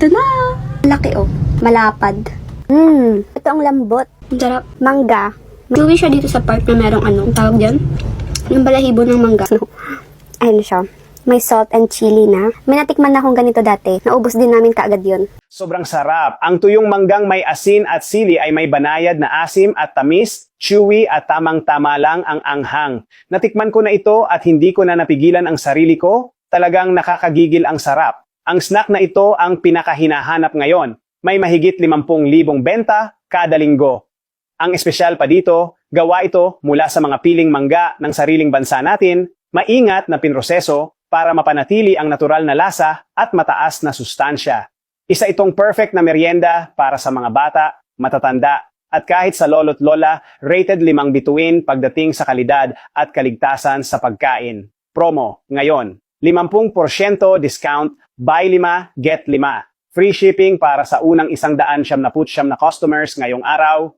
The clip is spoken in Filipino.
Ito na! Laki oh. Malapad. Ito ang lambot. Ang sarap. Mangga. Chewy siya dito sa part na merong ang tawag dyan? Yung balahibo ng mangga. Ayun siya. May salt and chili na. May natikman na akong ganito dati. Naubos din namin kaagad yun. Sobrang sarap. Ang tuyong manggang may asin at sili ay may banayad na asim at tamis, chewy at tamang-tama lang ang anghang. Natikman ko na ito at hindi ko na napigilan ang sarili ko. Talagang nakakagigil ang sarap. Ang snack na ito ang pinakahinahanap ngayon. May mahigit 50,000 benta kada linggo. Ang espesyal pa dito, gawa ito mula sa mga piling mangga ng sariling bansa natin, maingat na pinroseso para mapanatili ang natural na lasa at mataas na sustansya. Isa itong perfect na merienda para sa mga bata, matatanda, at kahit sa lolo't lola, rated 5 bituin pagdating sa kalidad at kaligtasan sa pagkain. Promo, ngayon, 50% discount, buy 5, get 5. Free shipping para sa unang 199 na customers ngayong araw.